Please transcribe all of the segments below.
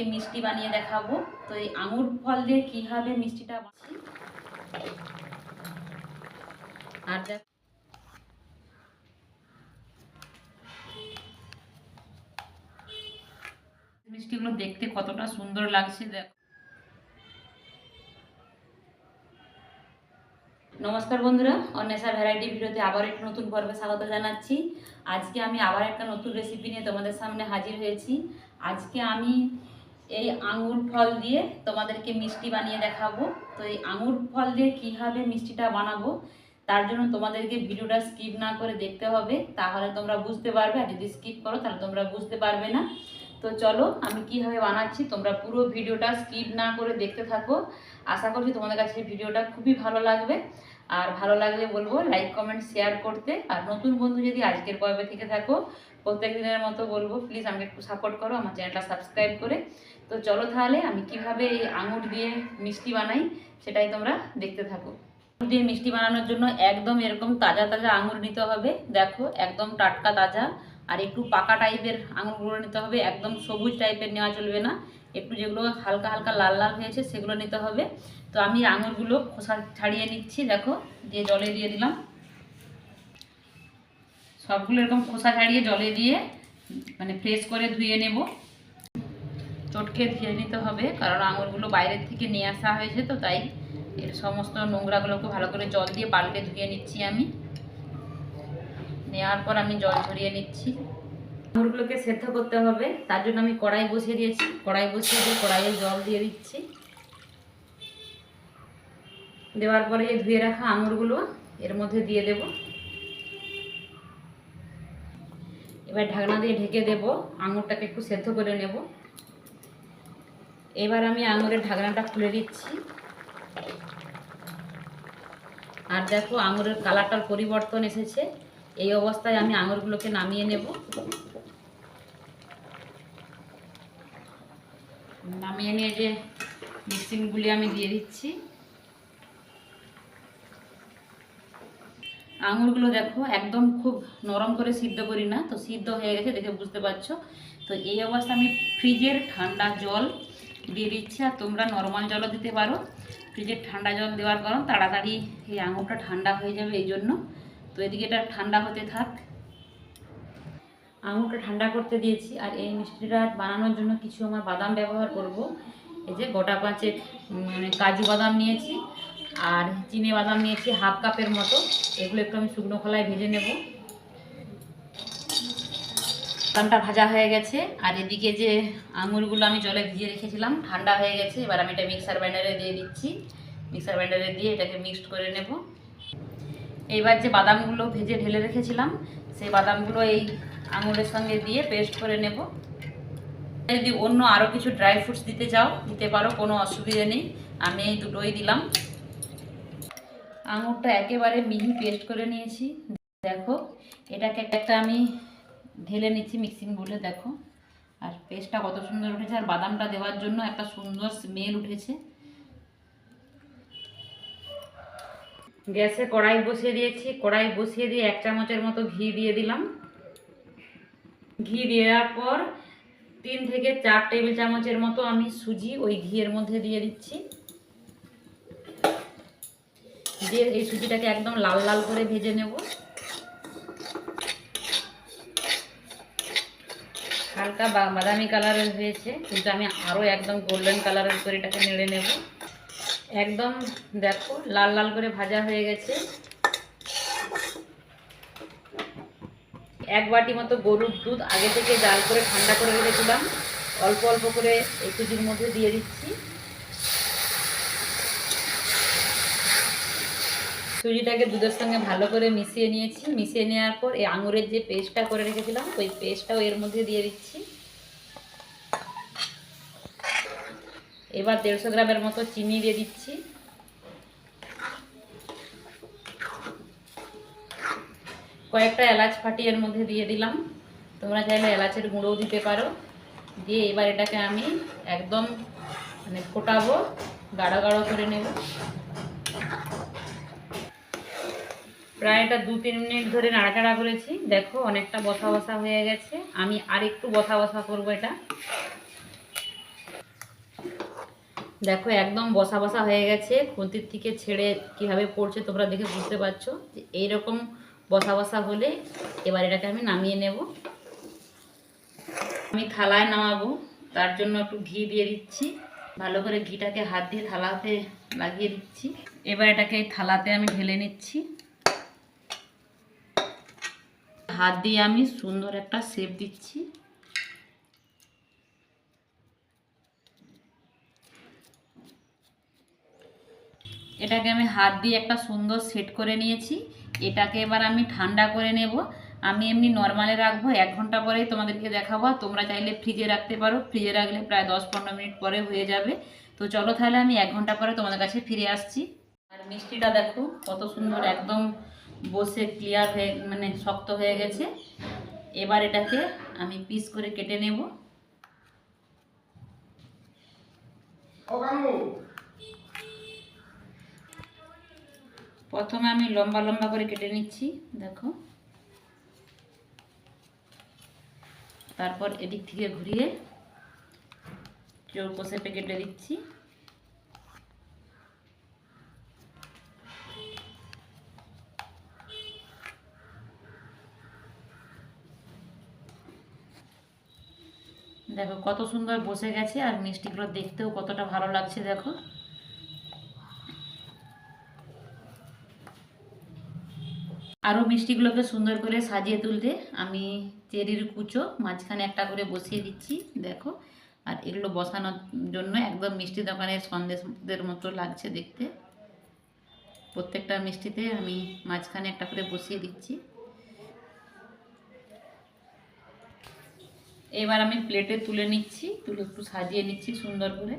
তোমাদেরকে মিষ্টি বানিয়ে দেখাবো। তো এই আঙুর ফল দিয়ে কীভাবে মিষ্টিটা বানাচ্ছি আর মিষ্টিগুলো দেখতে কতটা সুন্দর লাগছে দেখো। নমস্কার বন্ধুরা, অন্বেষা ভ্যারাইটি ভিডিওতে আবার একটা নতুন পর্বে স্বাগত জানাচ্ছি। আজকে আমি আবার একটা নতুন রেসিপি নিয়ে তোমাদের সামনে হাজির হয়েছি। আজকে আমি এই আঙুর ফল দিয়ে তোমাদেরকে মিষ্টি বানিয়ে দেখাবো। তো এই আঙুর ফল দিয়ে কীভাবে মিষ্টিটা বানাবো তার জন্য তোমাদেরকে ভিডিওটা স্কিপ না করে দেখতে হবে, তাহলে তোমরা বুঝতে পারবে। আর যদি স্কিপ করো তাহলে তোমরা বুঝতে পারবে না। তো চলো আমি কিভাবে বানাচ্ছি তোমরা পুরো ভিডিওটা স্কিপ না করে দেখতে থাকো। আশা করছি তোমাদের কাছে ভিডিওটা খুবই ভালো লাগবে। আর ভালো লাগলে বলবো লাইক কমেন্ট শেয়ার করতে। আর নতুন বন্ধু যদি আজকের পর্বে থেকে থাকো, প্রত্যেক দিনের মতো বলবো প্লিজ আমাকে একটু সাপোর্ট করো আমার চ্যানেলটা সাবস্ক্রাইব করে। তো চলো তাহলে আমি কিভাবে এই আঙুর দিয়ে মিষ্টি বানাই সেটাই তোমরা দেখতে থাকো। আঙুর দিয়ে মিষ্টি বানানোর জন্য একদম এরকম তাজা তাজা আঙুর নিতে হবে। দেখো একদম টাটকা তাজা। আর একটু পাকা টাইপের আঙুরগুলো নিতে হবে, একদম সবুজ টাইপের নেওয়া চলবে না। একটু যেগুলো হালকা হালকা লাল লাল হয়েছে সেগুলো নিতে হবে। তো আমি আঙুরগুলো খোসা ছাড়িয়ে নিচ্ছি, দেখো দিয়ে জলে দিয়ে দিলাম। সবগুলো এরকম খোসা ছাড়িয়ে জলে দিয়ে মানে ফ্রেশ করে ধুয়ে নেব। চটকে ধুয়ে নিতে হবে, কারণ আঙুরগুলো বাইরের থেকে নিয়ে আসা হয়েছে, তো তাই এর সমস্ত নোংরাগুলোকে ভালো করে জল দিয়ে পাল্টে ধুয়ে নিচ্ছি। আমি নেওয়ার পর আমি জল ঝরিয়ে নিচ্ছি। আঙুরগুলোকে সেদ্ধ করতে হবে, তার জন্য আমি কড়াই বসিয়ে দিয়েছি। কড়াই বসিয়ে দিয়ে কড়াইয়ে জল দিয়ে দিচ্ছি। দেওয়ার পরে এই ধুয়ে রাখা আঙুরগুলো এর মধ্যে দিয়ে দেব। এবার ঢাকনা দিয়ে ঢেকে দেব, আঙুরটাকে একটু সেদ্ধ করে নেব। এবার আমি আঙুরের ঢাকনাটা খুলে দিচ্ছি। আর দেখো আঙুরের কালারটার পরিবর্তন এসেছে। এই অবস্থায় আমি আঙুরগুলোকে নামিয়ে নেব। নামিয়ে নিয়ে যে মিক্সিংগুলি আমি দিয়ে দিচ্ছি। আঙুরগুলো দেখো একদম খুব নরম করে সিদ্ধ করি না, তো সিদ্ধ হয়ে গেছে দেখে বুঝতে পারছো। তো এই অবস্থা আমি ফ্রিজের ঠান্ডা জল দিয়ে দিচ্ছি। আর তোমরা নর্মাল জলও দিতে পারো। ফ্রিজের ঠান্ডা জল দেওয়ার কারণ তাড়াতাড়ি এই আঙুরটা ঠান্ডা হয়ে যাবে, এই জন্য। তো এদিকে এটা ঠান্ডা হতে থাক। আঙুরটা ঠান্ডা করতে দিয়েছি। আর এই মিষ্টিটা বানানোর জন্য কিছু আমার বাদাম ব্যবহার করব। এই যে গোটা 5 মানে কাজু বাদাম নিয়েছি, আর চিনে বাদাম নিয়েছি হাফ কাপের মতো। এগুলো একটু আমি শুকনো খোলায় ভেজে নেব। বাদামটা ভাজা হয়ে গেছে। আর এদিকে যে আঙুরগুলো আমি জলে ভিজিয়ে রেখেছিলাম ঠান্ডা হয়ে গেছে। এবার আমি এটা মিক্সার গ্রাইন্ডারে দিয়ে দিচ্ছি। মিক্সার গ্রাইন্ডারে দিয়ে এটাকে মিক্সড করে নেব। এইবার যে বাদামগুলো ভেজে ঢেলে রেখেছিলাম সেই বাদামগুলো এই আঙুরের সঙ্গে দিয়ে পেস্ট করে নেব। যদি অন্য আরও কিছু ড্রাই ফ্রুটস দিতে চাও দিতে পারো, কোনো অসুবিধা নেই। আমি এই দুটোই দিলাম। আঙুরটা একেবারে মিহি পেস্ট করে নিয়েছি। দেখো এটাকে একটা আমি ঢেলে নিচ্ছি মিক্সিং বলে, দেখো। আর পেস্টটা কত সুন্দর উঠেছে। আর বাদামটা দেওয়ার জন্য একটা সুন্দর স্মেল উঠেছে। গ্যাসে কড়াই বসিয়ে দিয়েছি। কড়াই বসিয়ে দিয়ে 1 চামচের মতো ঘি দিয়ে দিলাম। ঘি দেওয়ার পর 3 থেকে 4 টেবিল চামচের মতো আমি সুজি ওই ঘিয়ের মধ্যে দিয়ে দিচ্ছি। দিয়ে এই সুজিটাকে একদম লাল লাল করে ভেজে নেব। হালকা বাদামি কালারের হয়েছে, কিন্তু আমি আরও একদম গোল্ডেন কালারের করে এটাকে নেড়ে নেব। একদম দেখো লাল লাল করে ভাজা হয়ে গেছে। 1 বাটি মতো গরুর দুধ আগে থেকে জাল করে ঠান্ডা করে রেখেছিলাম, অল্প অল্প করে এই সুজির মধ্যে দিয়ে দিচ্ছি। সুজিটাকে দুধের সঙ্গে ভালো করে মিশিয়ে নিয়েছি। মিশিয়ে নেওয়ার পর এই আঙুরের যে পেস্টটা করে রেখেছিলাম ওই পেস্টটাও এর মধ্যে দিয়ে দিচ্ছি। এবার 150 গ্রামের মতো চিনি দিয়ে দিচ্ছি। কয়েকটা এলাচ ফাটিয়ে এর মধ্যে দিয়ে দিলাম। তোমরা চাইলে এলাচের গুঁড়োও দিতে পারো। দিয়ে এবার এটাকে আমি একদম মানে ফোটাবো, গাঢ় গাঢ় করে নেব। প্রায় এটা 2-3 মিনিট ধরে নাড়াচাড়া করেছি। দেখো অনেকটা বসা বসা হয়ে গেছে। আমি আর একটু বসা বসা করবো এটা। দেখো একদম বসা বসা হয়ে গেছে, খুন্তির থেকে ছেড়ে কিভাবে পড়ছে তোমরা দেখে বুঝতে পারছো। যে এইরকম বসা বসা হলে এবার এটাকে আমি নামিয়ে নেব। আমি থালায় নামাবো, তার জন্য একটু ঘি দিয়ে দিচ্ছি। ভালো করে ঘিটাকে হাত দিয়ে থালাতে লাগিয়ে দিচ্ছি। এবার এটাকে থালাতে আমি ঢেলে নিচ্ছি। হাত দিয়ে আমি সুন্দর একটা শেপ দিচ্ছি। এটাকে আমি হাত দিয়ে একটা সুন্দর সেট করে নিয়েছি। এটাকে এবার আমি ঠান্ডা করে নেব। আমি এমনি নর্মালে রাখবো, 1 ঘন্টা পরেই তোমাদেরকে দেখাবো। তোমরা চাইলে ফ্রিজে রাখতে পারো, ফ্রিজে রাখলে প্রায় 10-15 মিনিট পরে হয়ে যাবে। তো চলো তাহলে আমি 1 ঘন্টা পরে তোমাদের কাছে ফিরে আসছি। আর মিষ্টিটা দেখো কত সুন্দর একদম বসে ক্লিয়ার হয়ে মানে শক্ত হয়ে গেছে। এবার এটাকে আমি পিস করে কেটে নেব। প্রথমে আমি লম্বা লম্বা করে কেটে নিচ্ছি, দেখো। তারপর এদিক থেকে ঘুরিয়ে চৌকো শেপে কেটে দিচ্ছি। দেখো কত সুন্দর বসে গেছে, আর মিষ্টিগুলো দেখতেও কতটা ভালো লাগছে দেখো। আরও মিষ্টিগুলোকে সুন্দর করে সাজিয়ে তুলতে আমি চেরির কুচো মাঝখানে একটা করে বসিয়ে দিচ্ছি, দেখো। আর এগুলো বসানোর জন্য একদম মিষ্টি দোকানের সন্দেশদের মতো লাগছে দেখতে। প্রত্যেকটা মিষ্টিতে আমি মাঝখানে একটা করে বসিয়ে দিচ্ছি। এবার আমি প্লেটে তুলে নিচ্ছি, তুলে একটু সাজিয়ে নিচ্ছি সুন্দর করে।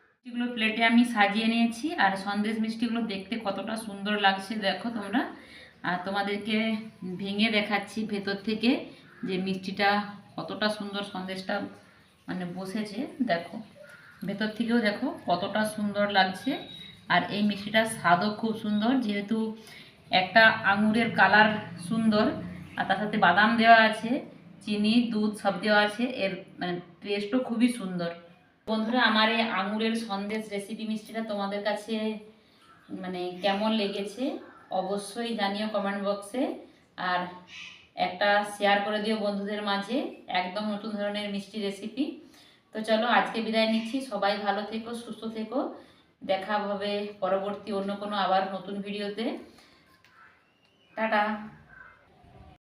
মিষ্টিগুলো প্লেটে আমি সাজিয়ে নিয়েছি, আর সন্দেশ মিষ্টিগুলো দেখতে কতটা সুন্দর লাগছে দেখো তোমরা। আর তোমাদেরকে ভেঙে দেখাচ্ছি ভেতর থেকে যে মিষ্টিটা কতটা সুন্দর, সন্দেশটা মানে বসেছে দেখো। ভেতর থেকেও দেখো কতটা সুন্দর লাগছে। আর এই মিষ্টিটার স্বাদও খুব সুন্দর, যেহেতু একটা আঙুরের কালার সুন্দর, আর তার সাথে বাদাম দেওয়া আছে, চিনি দুধ সব দেওয়া আছে, এর মানে টেস্টও খুবই সুন্দর। বন্ধুরা, আমার এই আঙুরের সন্দেশ রেসিপি মিষ্টিটা তোমাদের কাছে মানে কেমন লেগেছে অবশ্যই জানিও কমেন্ট বক্সে। আর একটা শেয়ার করে দিও বন্ধুদের মাঝে, একদম নতুন ধরনের মিষ্টি রেসিপি। তো চলো আজকে বিদায় নিচ্ছি, সবাই ভালো থেকো, সুস্থ থেকো। দেখা হবে পরবর্তী অন্য কোনো আবার নতুন ভিডিওতে। টাটা।